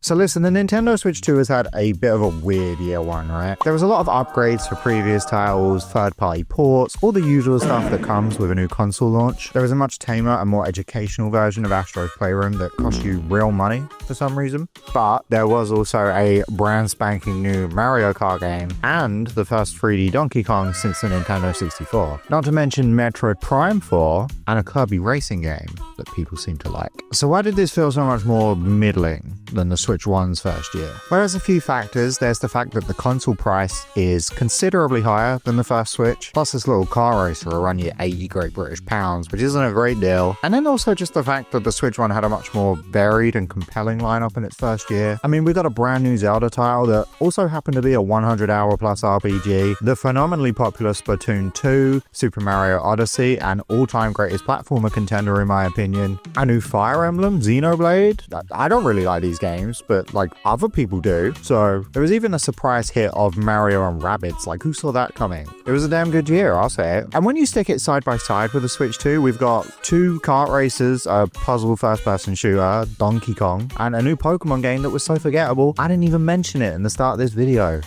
So listen, the Nintendo Switch 2 has had a bit of a weird year one, right? There was a lot of upgrades for previous titles, third-party ports, all the usual stuff that comes with a new console launch. There was a much tamer and more educational version of Astro's Playroom that cost you real money for some reason. But there was also a brand spanking new Mario Kart game and the first 3D Donkey Kong since the Nintendo 64. Not to mention Metroid Prime 4 and a Kirby racing game that people seem to like. So why did this feel so much more middling than the Switch 1's first year? Well, there's a few factors. There's the fact that the console price is considerably higher than the first Switch, plus this little car racer will run you 80 Great British pounds, which isn't a great deal. And then also just the fact that the Switch 1 had a much more varied and compelling lineup in its first year. I mean, we got a brand new Zelda title that also happened to be a 100-hour plus RPG, the phenomenally popular Splatoon 2, Super Mario Odyssey, an all-time greatest platformer contender in my opinion, a new Fire Emblem, Xenoblade. I don't really like these games, but like other people do. So there was even a surprise hit of Mario and Rabbids. Like, who saw that coming? It was a damn good year, I'll say it. And when you stick it side by side with the Switch 2, we've got 2 kart races, a puzzle first-person shooter, Donkey Kong, and a new Pokemon game that was so forgettable, I didn't even mention it in the start of this video.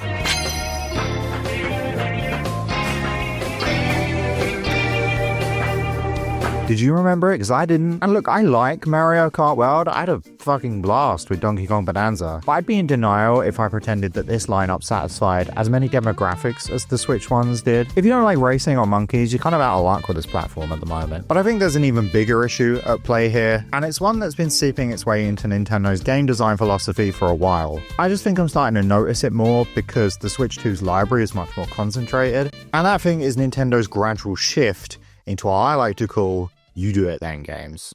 Did you remember it? Because I didn't. And look, I like Mario Kart World. I had a fucking blast with Donkey Kong Bonanza. But I'd be in denial if I pretended that this lineup satisfied as many demographics as the Switch ones did. If you don't like racing or monkeys, you're kind of out of luck with this platform at the moment. But I think there's an even bigger issue at play here, and it's one that's been seeping its way into Nintendo's game design philosophy for a while. I just think I'm starting to notice it more because the Switch 2's library is much more concentrated, and that thing is Nintendo's gradual shift into what I like to call you do it then games.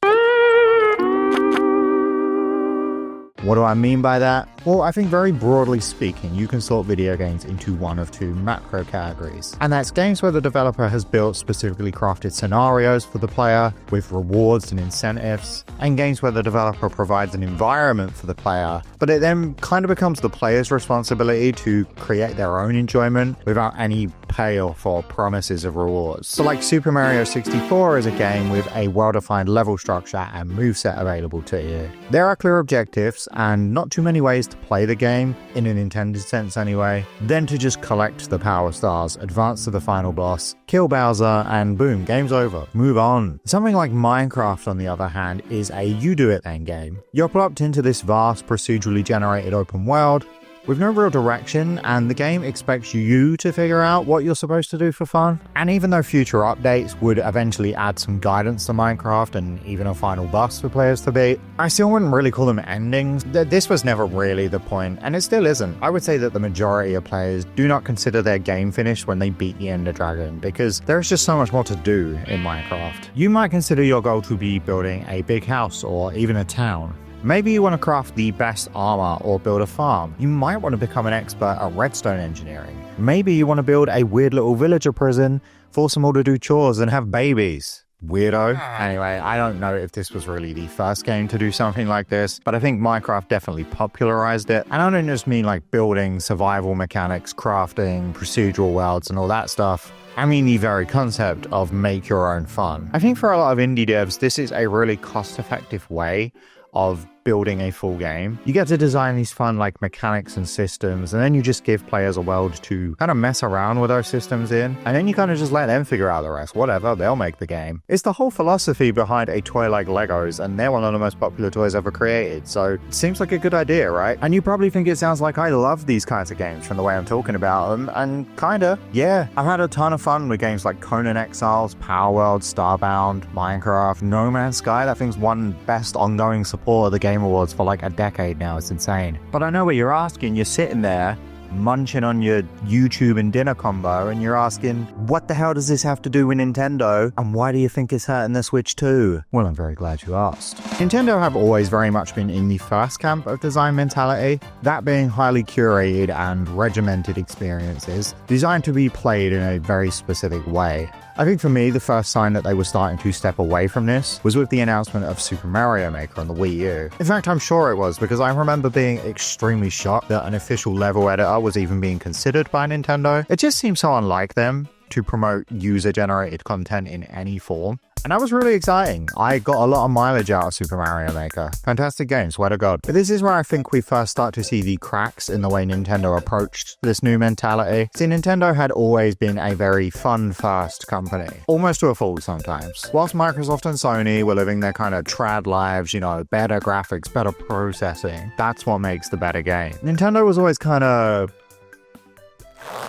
What do I mean by that? Well, I think very broadly speaking, you can sort video games into one of 2 macro categories. And that's games where the developer has built specifically crafted scenarios for the player with rewards and incentives, and games where the developer provides an environment for the player, but it then kind of becomes the player's responsibility to create their own enjoyment without any payoff or promises of rewards. So like Super Mario 64 is a game with a well-defined level structure and moveset available to you. There are clear objectives and not too many ways to play the game, in an intended sense anyway, then to just collect the power stars, advance to the final boss, kill Bowser, and boom, game's over. Move on. Something like Minecraft, on the other hand, is a you do it then game. You're plopped into this vast procedurally generated open world with no real direction, and the game expects you to figure out what you're supposed to do for fun. And even though future updates would eventually add some guidance to Minecraft and even a final boss for players to beat, I still wouldn't really call them endings. This was never really the point, and it still isn't. I would say that the majority of players do not consider their game finished when they beat the Ender Dragon, because there's just so much more to do in Minecraft. You might consider your goal to be building a big house or even a town. Maybe you want to craft the best armor or build a farm. You might want to become an expert at redstone engineering. Maybe you want to build a weird little villager prison, force them all to do chores and have babies. Weirdo. Anyway, I don't know if this was really the first game to do something like this, but I think Minecraft definitely popularized it. And I don't just mean like building, survival mechanics, crafting, procedural worlds and all that stuff. I mean the very concept of make your own fun. I think for a lot of indie devs, this is a really cost-effective way of building a full game. You get to design these fun like mechanics and systems, and then you just give players a world to kind of mess around with those systems in, and then you kind of just let them figure out the rest. Whatever, they'll make the game. It's the whole philosophy behind a toy like Legos, and they're one of the most popular toys ever created, so it seems like a good idea, right? And you probably think it sounds like I love these kinds of games from the way I'm talking about them, and kinda, yeah. I've had a ton of fun with games like Conan Exiles, Power World, Starbound, Minecraft, No Man's Sky. That thing's won Best Ongoing Support of the Game Awards for like a decade now. It's insane. But I know what you're asking. You're sitting there munching on your YouTube and dinner combo, and you're asking, what the hell does this have to do with Nintendo? And why do you think it's hurting the Switch 2? Well, I'm very glad you asked. Nintendo have always very much been in the first camp of design mentality, that being highly curated and regimented experiences designed to be played in a very specific way. I think for me, the first sign that they were starting to step away from this was with the announcement of Super Mario Maker on the Wii U. In fact, I'm sure it was, because I remember being extremely shocked that an official level editor was even being considered by Nintendo. It just seems so unlike them to promote user-generated content in any form. And that was really exciting. I got a lot of mileage out of Super Mario Maker. Fantastic game, swear to God. But this is where I think we first start to see the cracks in the way Nintendo approached this new mentality. See, Nintendo had always been a very fun-first company, almost to a fault sometimes. Whilst Microsoft and Sony were living their kind of trad lives, you know, better graphics, better processing, that's what makes the better game. Nintendo was always kind of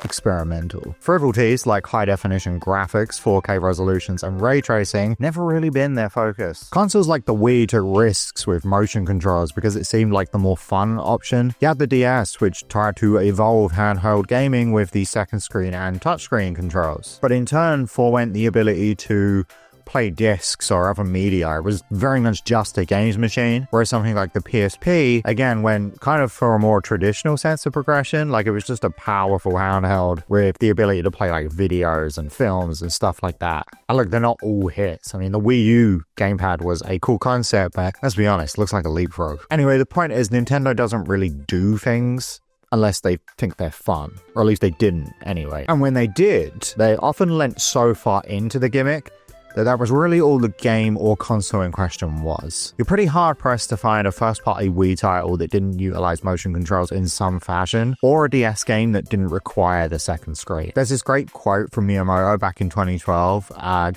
experimental. Frivolities like high-definition graphics, 4K resolutions, and ray tracing never really been their focus. Consoles like the Wii took risks with motion controls because it seemed like the more fun option. You had the DS, which tried to evolve handheld gaming with the second screen and touchscreen controls, but in turn forewent the ability to play discs or other media. It was very much just a games machine, whereas something like the PSP, again, went kind of for a more traditional sense of progression. Like, it was just a powerful handheld with the ability to play like videos and films and stuff like that. And look, they're not all hits. I mean, the Wii U gamepad was a cool concept, but let's be honest, looks like a leapfrog. Anyway, the point is Nintendo doesn't really do things unless they think they're fun, or at least they didn't anyway. And when they did, they often leant so far into the gimmick that was really all the game or console in question was. You're pretty hard-pressed to find a first-party Wii title that didn't utilize motion controls in some fashion, or a DS game that didn't require the second screen. There's this great quote from Miyamoto back in 2012.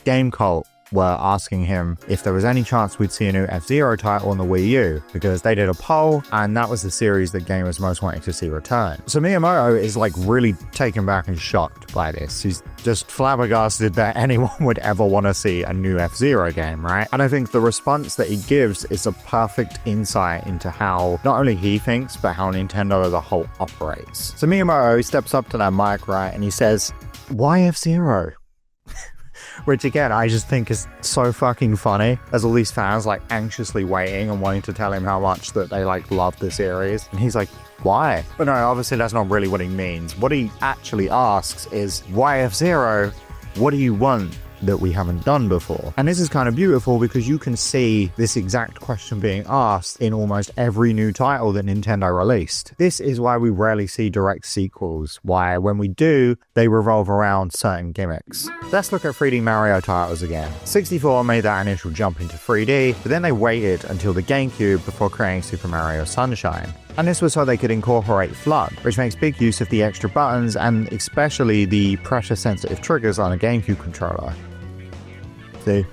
Game Cult were asking him if there was any chance we'd see a new F-Zero title on the Wii U, because they did a poll, and that was the series that gamers most wanted to see return. So Miyamoto is like really taken back and shocked by this. He's just flabbergasted that anyone would ever want to see a new F-Zero game, right? And I think the response that he gives is a perfect insight into how not only he thinks, but how Nintendo as a whole operates. So Miyamoto steps up to that mic, right, and he says, "Why F-Zero?" Which again, I just think is so fucking funny, as all these fans like anxiously waiting and wanting to tell him how much that they like love the series. And he's like, why? But no, obviously that's not really what he means. What he actually asks is, why F-Zero? What do you want that we haven't done before? And this is kind of beautiful because you can see this exact question being asked in almost every new title that Nintendo released. This is why we rarely see direct sequels, why when we do, they revolve around certain gimmicks. Let's look at 3D Mario titles again. 64 made that initial jump into 3D, but then they waited until the GameCube before creating Super Mario Sunshine. And this was so they could incorporate FLUDD, which makes big use of the extra buttons and especially the pressure-sensitive triggers on a GameCube controller. See?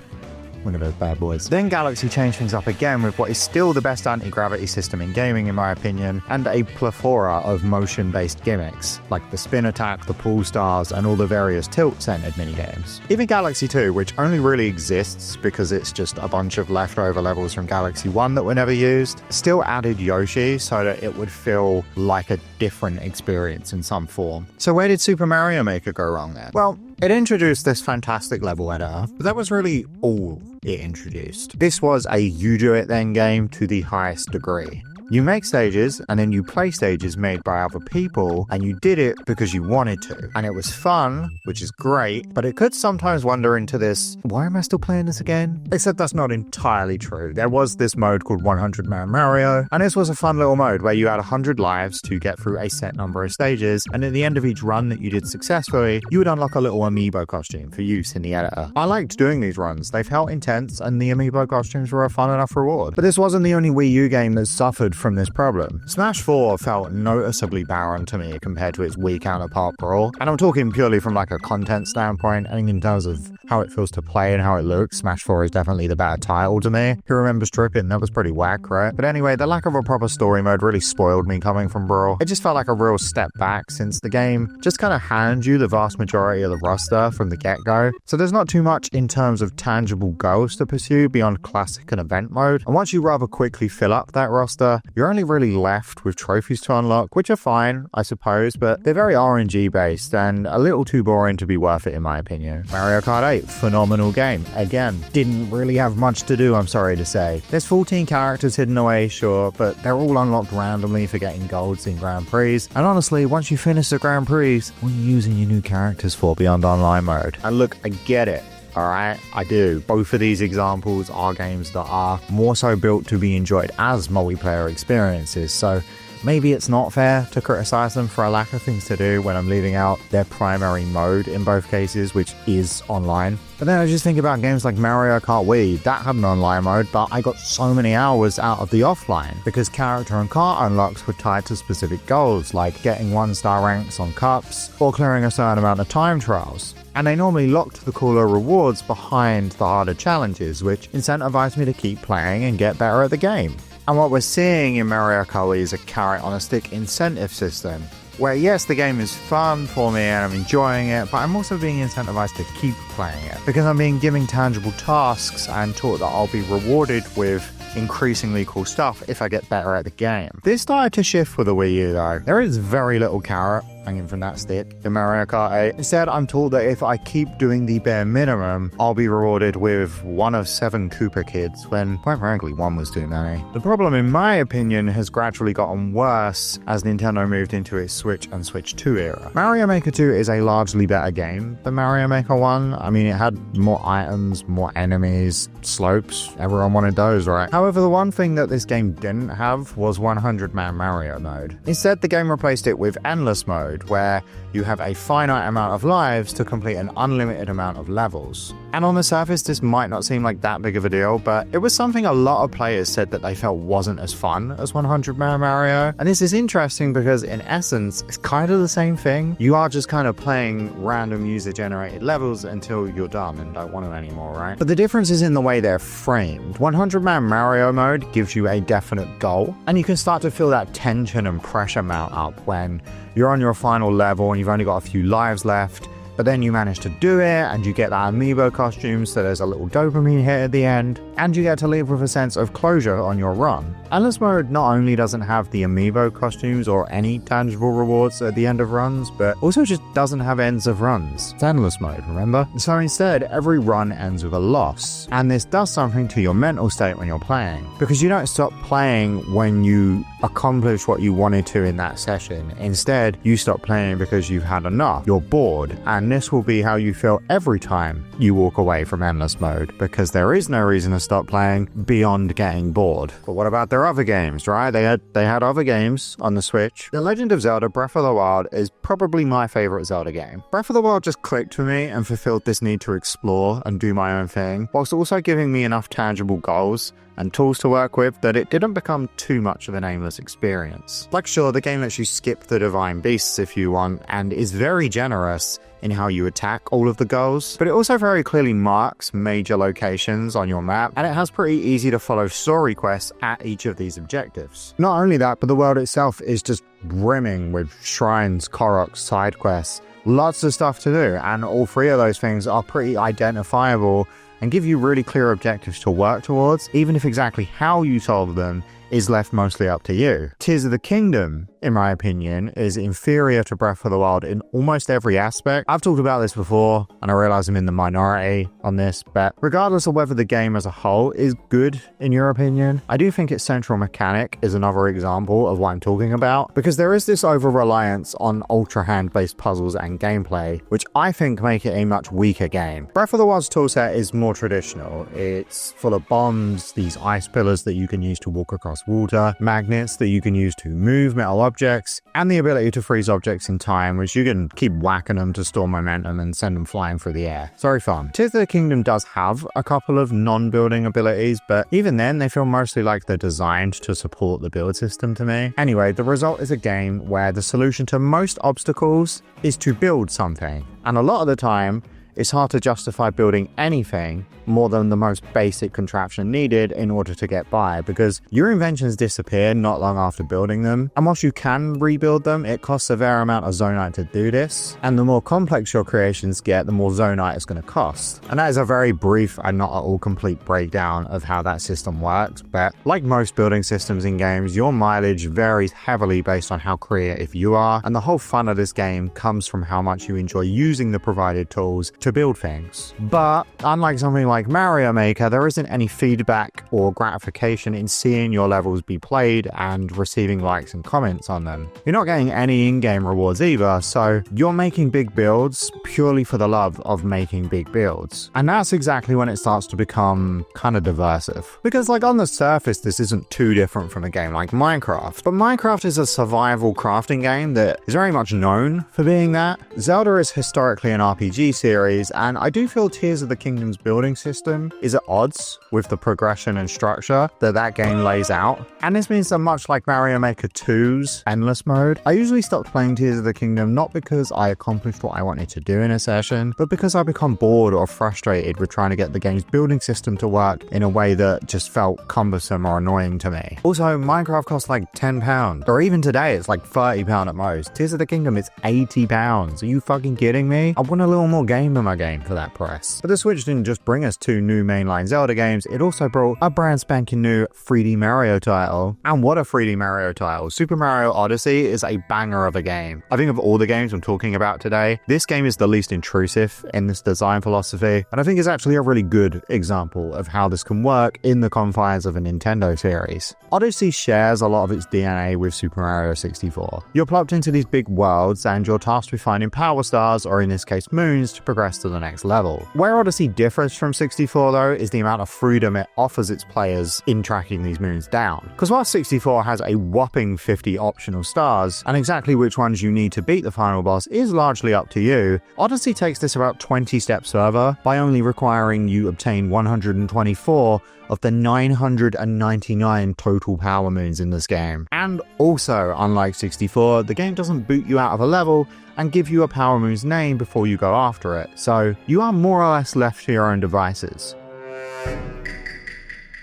Look at those bad boys. Then Galaxy changed things up again with what is still the best anti-gravity system in gaming in my opinion, and a plethora of motion-based gimmicks, like the spin attack, the pool stars, and all the various tilt-centered minigames. Even Galaxy 2, which only really exists because it's just a bunch of leftover levels from Galaxy 1 that were never used, still added Yoshi so that it would feel like a different experience in some form. So where did Super Mario Maker go wrong then? Well, it introduced this fantastic level editor, but that was really all it introduced. This was a you do it then game to the highest degree. You make stages, and then you play stages made by other people, and you did it because you wanted to. And it was fun, which is great, but it could sometimes wander into this, why am I still playing this again? Except that's not entirely true. There was this mode called 100 Man Mario, and this was a fun little mode where you had 100 lives to get through a set number of stages, and at the end of each run that you did successfully, you would unlock a little amiibo costume for use in the editor. I liked doing these runs. They felt intense, and the amiibo costumes were a fun enough reward. But this wasn't the only Wii U game that suffered from this problem. Smash 4 felt noticeably barren to me compared to its Wii counterpart Brawl, and I'm talking purely from like a content standpoint. I think in terms of how it feels to play and how it looks, Smash 4 is definitely the better title to me. Who remembers Trippin'? That was pretty whack, right? But anyway, the lack of a proper story mode really spoiled me coming from Brawl. It just felt like a real step back since the game just kind of hands you the vast majority of the roster from the get-go. So there's not too much in terms of tangible goals to pursue beyond classic and event mode. And once you rather quickly fill up that roster, you're only really left with trophies to unlock, which are fine, I suppose, but they're very RNG based and a little too boring to be worth it in my opinion. Mario Kart 8, phenomenal game. Again, didn't really have much to do, I'm sorry to say. There's 14 characters hidden away, sure, but they're all unlocked randomly for getting golds in Grand Prix. And honestly, once you finish the Grand Prix, what are you using your new characters for beyond online mode? And look, I get it. Alright, I do. Both of these examples are games that are more so built to be enjoyed as multiplayer experiences, so maybe it's not fair to criticize them for a lack of things to do when I'm leaving out their primary mode in both cases, which is online. But then I just think about games like Mario Kart Wii, that had an online mode, but I got so many hours out of the offline because character and kart unlocks were tied to specific goals, like getting 1-star ranks on cups or clearing a certain amount of time trials. And they normally locked the cooler rewards behind the harder challenges, which incentivized me to keep playing and get better at the game. And what we're seeing in Mario Kart Wii is a carrot-on-a-stick incentive system, where yes, the game is fun for me and I'm enjoying it, but I'm also being incentivized to keep playing it because I'm being given tangible tasks and taught that I'll be rewarded with increasingly cool stuff if I get better at the game. This started to shift with the Wii U though. There is very little carrot hanging from that stick in Mario Kart 8. Instead, I'm told that if I keep doing the bare minimum, I'll be rewarded with 1 of 7 Koopa kids, when quite frankly 1 was too many. The problem in my opinion has gradually gotten worse as Nintendo moved into its Switch and Switch 2 era. Mario Maker 2 is a largely better game than Mario Maker 1. I mean, it had more items, more enemies, slopes. Everyone wanted those, right? However, the one thing that this game didn't have was 100-man Mario mode. Instead, the game replaced it with endless mode, where you have a finite amount of lives to complete an unlimited amount of levels. And on the surface, this might not seem like that big of a deal, but it was something a lot of players said that they felt wasn't as fun as 100-man Mario. And this is interesting because in essence, it's kind of the same thing. You are just kind of playing random user-generated levels until you're done and don't want them anymore, right? But the difference is in the way they're framed. 100-man Mario mode gives you a definite goal, and you can start to feel that tension and pressure mount up when you're on your final level and you've only got a few lives left, but then you manage to do it and you get that amiibo costume, so there's a little dopamine hit at the end, and you get to leave with a sense of closure on your run. Endless mode not only doesn't have the amiibo costumes or any tangible rewards at the end of runs, but also just doesn't have ends of runs. It's endless mode, remember? So instead, every run ends with a loss, and this does something to your mental state when you're playing, because you don't stop playing when you accomplish what you wanted to in that session. Instead, you stop playing because you've had enough, you're bored, and this will be how you feel every time you walk away from endless mode, because there is no reason to stop playing beyond getting bored. But what about their other games, right? They had other games on the Switch. The Legend of Zelda Breath of the Wild is probably my favorite Zelda game. Breath of the Wild just clicked for me and fulfilled this need to explore and do my own thing, whilst also giving me enough tangible goals and tools to work with that it didn't become too much of an aimless experience. Like sure, the game lets you skip the divine beasts if you want and is very generous in how you attack all of the goals, but it also very clearly marks major locations on your map, and it has pretty easy to follow story quests at each of these objectives. Not only that, but the world itself is just brimming with shrines, Koroks, side quests, lots of stuff to do, and all 3 of those things are pretty identifiable and give you really clear objectives to work towards, even if exactly how you solve them is left mostly up to you. Tears of the Kingdom, in my opinion, is inferior to Breath of the Wild in almost every aspect. I've talked about this before, and I realize I'm in the minority on this, but regardless of whether the game as a whole is good in your opinion, I do think its central mechanic is another example of what I'm talking about, because there is this over-reliance on ultra hand-based puzzles and gameplay, which I think make it a much weaker game. Breath of the Wild's toolset is more traditional. It's full of bombs, these ice pillars that you can use to walk across water, magnets that you can use to move metal objects, and the ability to freeze objects in time, which you can keep whacking them to store momentum and send them flying through the air. It's very fun. Tears of the Kingdom does have a couple of non-building abilities, but even then they feel mostly like they're designed to support the build system to me. Anyway, the result is a game where the solution to most obstacles is to build something, and a lot of the time it's hard to justify building anything more than the most basic contraption needed in order to get by, because your inventions disappear not long after building them, and whilst you can rebuild them, it costs a fair amount of Zonite to do this, and the more complex your creations get, the more Zonite it's going to cost. And that is a very brief and not at all complete breakdown of how that system works, but like most building systems in games, your mileage varies heavily based on how creative you are, and the whole fun of this game comes from how much you enjoy using the provided tools to build things. But unlike something like Mario Maker, there isn't any feedback or gratification in seeing your levels be played and receiving likes and comments on them. You're not getting any in-game rewards either, so you're making big builds purely for the love of making big builds. And that's exactly when it starts to become kind of diversive. Because like on the surface, this isn't too different from a game like Minecraft, but Minecraft is a survival crafting game that is very much known for being that. Zelda is historically an RPG series, and I do feel Tears of the Kingdom's building system is at odds with the progression and structure that game lays out. And this means that much like Mario Maker 2's Endless Mode, I usually stopped playing Tears of the Kingdom not because I accomplished what I wanted to do in a session, but because I become bored or frustrated with trying to get the game's building system to work in a way that just felt cumbersome or annoying to me. Also, Minecraft costs like £10, or even today it's like £30 at most. Tears of the Kingdom is £80. Are you fucking kidding me? I want a little more game in my game for that price. But the Switch didn't just bring us 2 new mainline Zelda games, it also brought a brand spanking new 3D Mario title. And what a 3D Mario title. Super Mario Odyssey is a banger of a game. I think of all the games I'm talking about today, this game is the least intrusive in this design philosophy, and I think it's actually a really good example of how this can work in the confines of a Nintendo series. Odyssey shares a lot of its DNA with Super Mario 64. You're plopped into these big worlds and you're tasked with finding power stars, or in this case moons, to progress to the next level. Where Odyssey differs from 64 though is the amount of freedom it offers its players in tracking these moons down. Because while 64 has a whopping 50 optional stars, and exactly which ones you need to beat the final boss is largely up to you, Odyssey takes this about 20 steps further by only requiring you obtain 124 of the 999 total power moons in this game. And also, unlike 64, the game doesn't boot you out of a level and give you a power moon's name before you go after it, so you are more or less left to your own devices.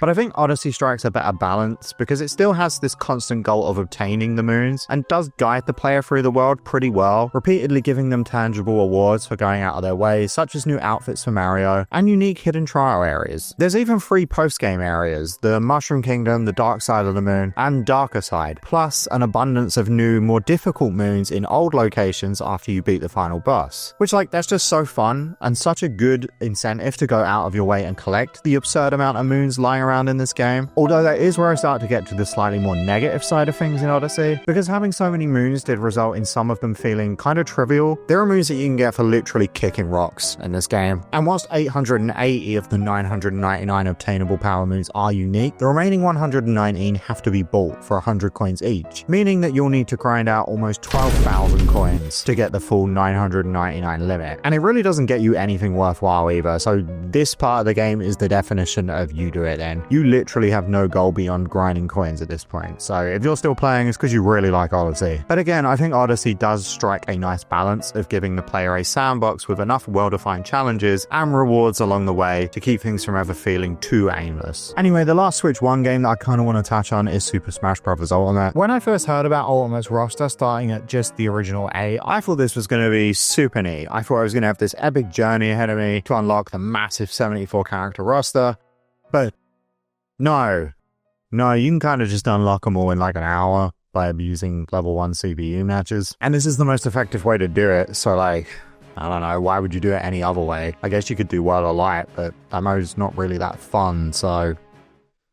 But I think Odyssey strikes a better balance because it still has this constant goal of obtaining the moons and does guide the player through the world pretty well, repeatedly giving them tangible awards for going out of their way, such as new outfits for Mario and unique hidden trial areas. There's even 3 post-game areas, the Mushroom Kingdom, the Dark Side of the Moon, and Darker Side, plus an abundance of new, more difficult moons in old locations after you beat the final boss. Which, like, that's just so fun and such a good incentive to go out of your way and collect the absurd amount of moons lying around in this game. Although that is where I start to get to the slightly more negative side of things in Odyssey, because having so many moons did result in some of them feeling kind of trivial. There are moons that you can get for literally kicking rocks in this game, and whilst 880 of the 999 obtainable power moons are unique, the remaining 119 have to be bought for 100 coins each, meaning that you'll need to grind out almost 12,000 coins to get the full 999 limit. And it really doesn't get you anything worthwhile either, so this part of the game is the definition of you do it then. You literally have no goal beyond grinding coins at this point, so if you're still playing, it's because you really like Odyssey. But again, I think Odyssey does strike a nice balance of giving the player a sandbox with enough well-defined challenges and rewards along the way to keep things from ever feeling too aimless. Anyway, the last Switch 1 game that I kind of want to touch on is Super Smash Bros. Ultimate. When I first heard about Ultimate's roster starting at just the original A, I thought this was going to be super neat. I thought I was going to have this epic journey ahead of me to unlock the massive 74 character roster, but no, you can kind of just unlock them all in like an hour by using level 1 CPU matches. And this is the most effective way to do it, so like, I don't know, why would you do it any other way? I guess you could do World of Light, but that mode's not really that fun, so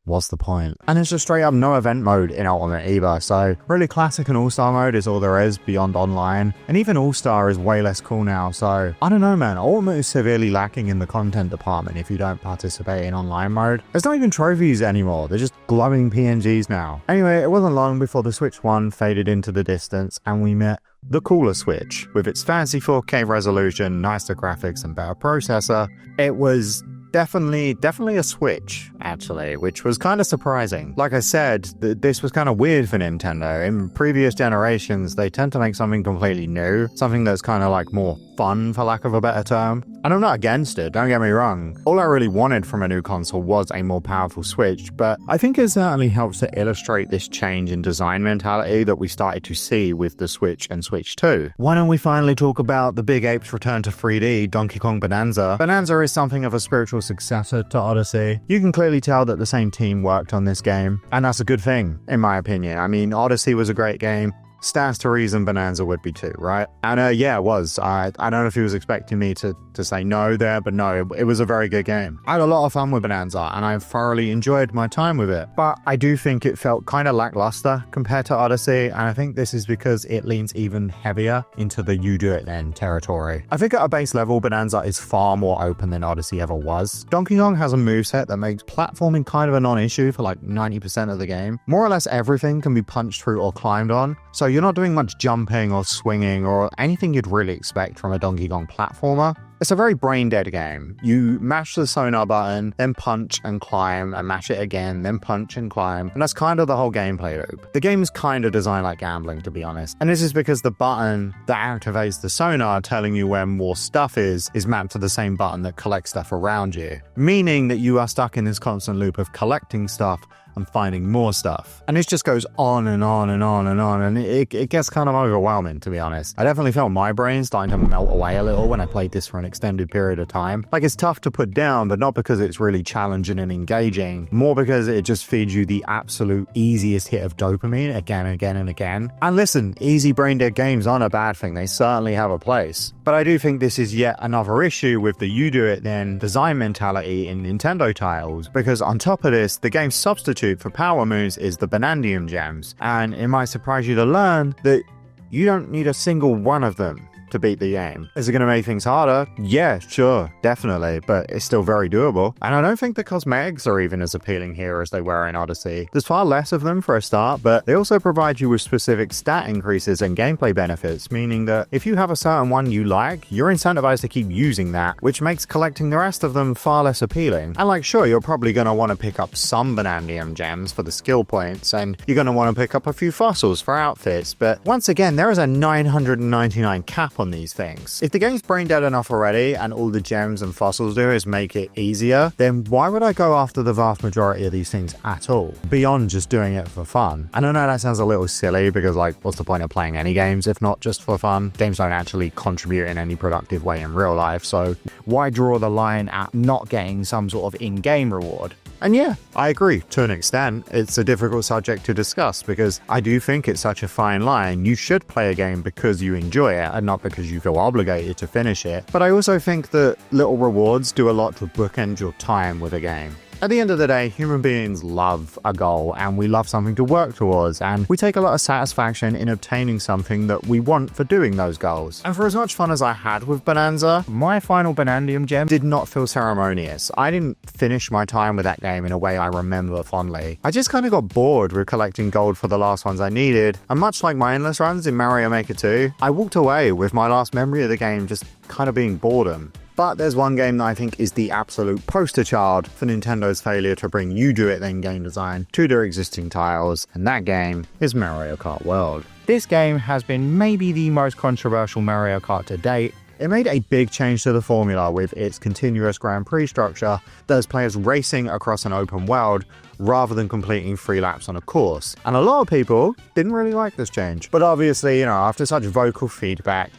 what's the point? And it's just straight up no event mode in Ultimate either, so really classic and all-star mode is all there is beyond online, and even all-star is way less cool now, so I don't know man, Ultimate is severely lacking in the content department if you don't participate in online mode. There's not even trophies anymore, they're just glowing PNGs now. Anyway, it wasn't long before the Switch 1 faded into the distance and we met the cooler Switch. With its fancy 4K resolution, nicer graphics and better processor, it was definitely a Switch, actually, which was kind of surprising. Like I said, this was kind of weird for Nintendo. In previous generations, they tend to make something completely new, something that's kind of like more fun, for lack of a better term. And I'm not against it, don't get me wrong. All I really wanted from a new console was a more powerful Switch, but I think it certainly helps to illustrate this change in design mentality that we started to see with the Switch and Switch 2. Why don't we finally talk about the Big Ape's return to 3D, Donkey Kong Bonanza? Bonanza is something of a spiritual successor to Odyssey. You can clearly tell that the same team worked on this game, and that's a good thing, in my opinion. I mean, Odyssey was a great game, stands to reason Bananza would be too, right? And yeah, it was. I don't know if he was expecting me to say no there, but no, it was a very good game. I had a lot of fun with Bananza, and I thoroughly enjoyed my time with it. But I do think it felt kind of lackluster compared to Odyssey, and I think this is because it leans even heavier into the you do it then territory. I think at a base level, Bananza is far more open than Odyssey ever was. Donkey Kong has a moveset that makes platforming kind of a non-issue for like 90% of the game. More or less everything can be punched through or climbed on, so you're not doing much jumping or swinging or anything you'd really expect from a Donkey Kong platformer. It's a very brain-dead game. You mash the sonar button, then punch and climb, and mash it again, then punch and climb, and that's kind of the whole gameplay loop. The game is kind of designed like gambling, to be honest. And this is because the button that activates the sonar telling you where more stuff is mapped to the same button that collects stuff around you, meaning that you are stuck in this constant loop of collecting stuff and finding more stuff. And it just goes on and on and on and on, and it gets kind of overwhelming, to be honest. I definitely felt my brain starting to melt away a little when I played this for an extended period of time. Like, it's tough to put down, but not because it's really challenging and engaging, more because it just feeds you the absolute easiest hit of dopamine again and again and again. And listen, easy brain dead games aren't a bad thing. They certainly have a place. But I do think this is yet another issue with the you do it then design mentality in Nintendo titles, because on top of this, the game's substitute for power moves is the Banandium gems, and it might surprise you to learn that you don't need a single one of them to beat the game. Is it going to make things harder? Yeah, sure, definitely, but it's still very doable. And I don't think the cosmetics are even as appealing here as they were in Odyssey. There's far less of them for a start, but they also provide you with specific stat increases and gameplay benefits, meaning that if you have a certain one you like, you're incentivized to keep using that, which makes collecting the rest of them far less appealing. And like, sure, you're probably going to want to pick up some Banandium gems for the skill points, and you're going to want to pick up a few fossils for outfits, but once again, there is a 999 cap on these things. If the game's brain dead enough already and all the gems and fossils do is make it easier, then why would I go after the vast majority of these things at all, beyond just doing it for fun? And I know that sounds a little silly, because like, what's the point of playing any games if not just for fun? Games don't actually contribute in any productive way in real life, so why draw the line at not getting some sort of in-game reward? And yeah, I agree, to an extent. It's a difficult subject to discuss, because I do think it's such a fine line. You should play a game because you enjoy it and not because you feel obligated to finish it. But I also think that little rewards do a lot to bookend your time with a game. At the end of the day, human beings love a goal, and we love something to work towards, and we take a lot of satisfaction in obtaining something that we want for doing those goals. And for as much fun as I had with Bananza, my final Banandium gem did not feel ceremonious. I didn't finish my time with that game in a way I remember fondly. I just kind of got bored with collecting gold for the last ones I needed, and much like my endless runs in Mario Maker 2, I walked away with my last memory of the game just kind of being boredom. But there's one game that I think is the absolute poster child for Nintendo's failure to bring you do it then game design to their existing titles, and that game is Mario Kart World. This game has been maybe the most controversial Mario Kart to date. It made a big change to the formula with its continuous Grand Prix structure that has players racing across an open world rather than completing 3 laps on a course. And a lot of people didn't really like this change. But obviously, after such vocal feedback,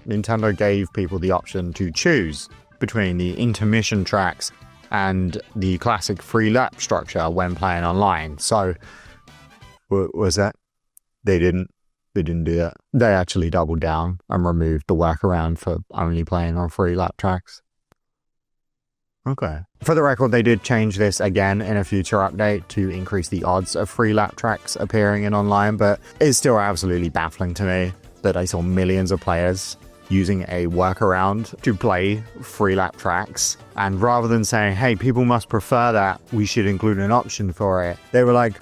Nintendo gave people the option to choose between the intermission tracks and the classic 3 lap structure when playing online. So, what was that? They didn't do that. They actually doubled down and removed the workaround for only playing on 3 lap tracks. Okay. For the record, they did change this again in a future update to increase the odds of 3 lap tracks appearing in online, but it's still absolutely baffling to me that I saw millions of players using a workaround to play 3 lap tracks, and rather than saying, hey, people must prefer that, we should include an option for it, they were like,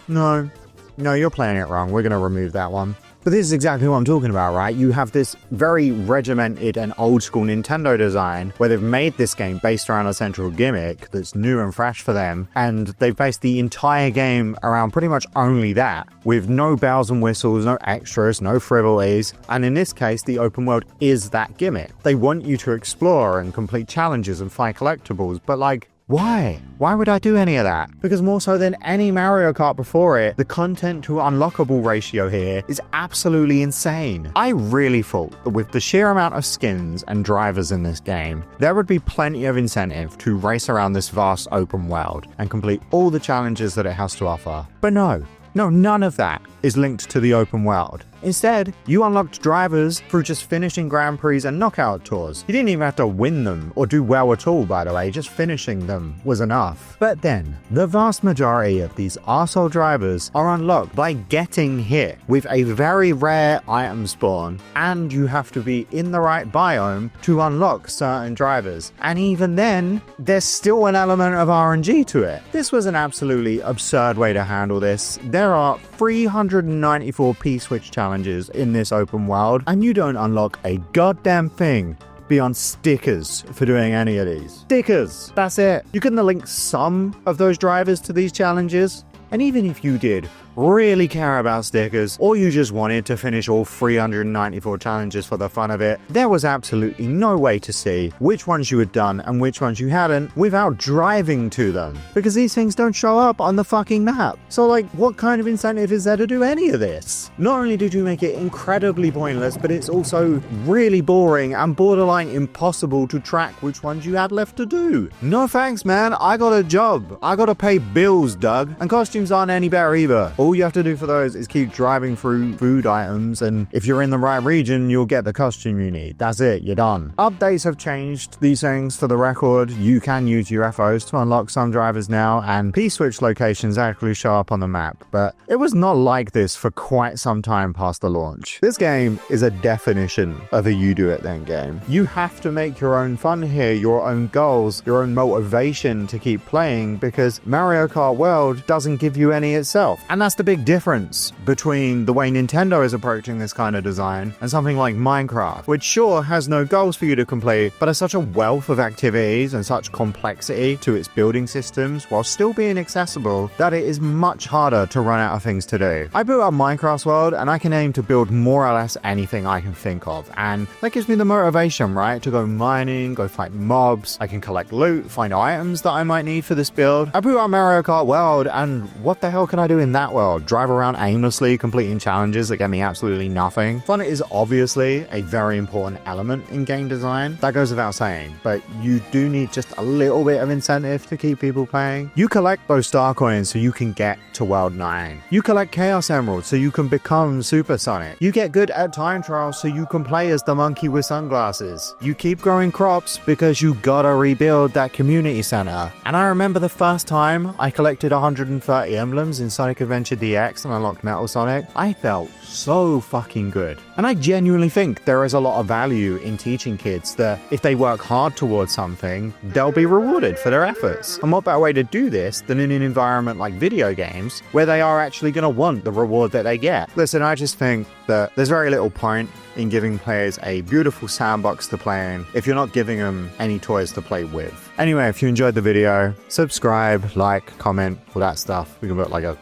no, you're playing it wrong, we're going to remove that one. But this is exactly what I'm talking about, right? You have this very regimented and old school Nintendo design where they've made this game based around a central gimmick that's new and fresh for them, and they've based the entire game around pretty much only that, with no bells and whistles, no extras, no frivolities, and in this case, the open world is that gimmick. They want you to explore and complete challenges and find collectibles, but like, why? Why would I do any of that? Because more so than any Mario Kart before it, the content to unlockable ratio here is absolutely insane. I really thought that with the sheer amount of skins and drivers in this game, there would be plenty of incentive to race around this vast open world and complete all the challenges that it has to offer. But no, No, none of that is linked to the open world. Instead, you unlocked drivers through just finishing Grand Prix and knockout tours. You didn't even have to win them or do well at all, by the way, just finishing them was enough. But then, the vast majority of these arsehole drivers are unlocked by getting hit with a very rare item spawn, and you have to be in the right biome to unlock certain drivers. And even then, there's still an element of RNG to it. This was an absolutely absurd way to handle this. There are 394 P-switch challenges in this open world, and you don't unlock a goddamn thing beyond stickers for doing any of these. Stickers! That's it. You can link some of those drivers to these challenges, and even if you did really care about stickers, or you just wanted to finish all 394 challenges for the fun of it, there was absolutely no way to see which ones you had done and which ones you hadn't without driving to them, because these things don't show up on the fucking map. So like, what kind of incentive is there to do any of this? Not only did you make it incredibly pointless, but it's also really boring and borderline impossible to track which ones you had left to do. No thanks, man. I got a job. I gotta pay bills, Doug. And costumes aren't any better either. All you have to do for those is keep driving through food items, and if you're in the right region, you'll get the costume you need. That's it, you're done. Updates have changed these things. For the record, you can use UFOs to unlock some drivers now, and P-switch locations actually show up on the map, but it was not like this for quite some time past the launch. This game is a definition of a you do it then game. You have to make your own fun here, your own goals, your own motivation to keep playing, because Mario Kart World doesn't give you any itself. And that's the big difference between the way Nintendo is approaching this kind of design and something like Minecraft, which sure has no goals for you to complete, but has such a wealth of activities and such complexity to its building systems while still being accessible that it is much harder to run out of things to do. I built up Minecraft's world and I can aim to build more or less anything I can think of, and that gives me the motivation, right, to go mining, go fight mobs, I can collect loot, find items that I might need for this build. I boot up Mario Kart World, and what the hell can I do in that world? Drive around aimlessly completing challenges that get me absolutely nothing. Fun is obviously a very important element in game design, that goes without saying, but you do need just a little bit of incentive to keep people playing. You collect those star coins so you can get to World 9. You collect Chaos Emeralds so you can become Super Sonic. You get good at time trials so you can play as the monkey with sunglasses. You keep growing crops because you gotta rebuild that community center. And I remember the first time I collected 130 emblems in Sonic Adventure DX and unlocked Metal Sonic, I felt so fucking good. And I genuinely think there is a lot of value in teaching kids that if they work hard towards something, they'll be rewarded for their efforts. And what better way to do this than in an environment like video games, where they are actually going to want the reward that they get. Listen, I just think that there's very little point in giving players a beautiful sandbox to play in if you're not giving them any toys to play with. Anyway, if you enjoyed the video, subscribe, like, comment, all that stuff. We can put like a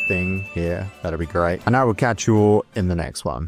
thing here. That'd be great. And I will catch you all in the next one.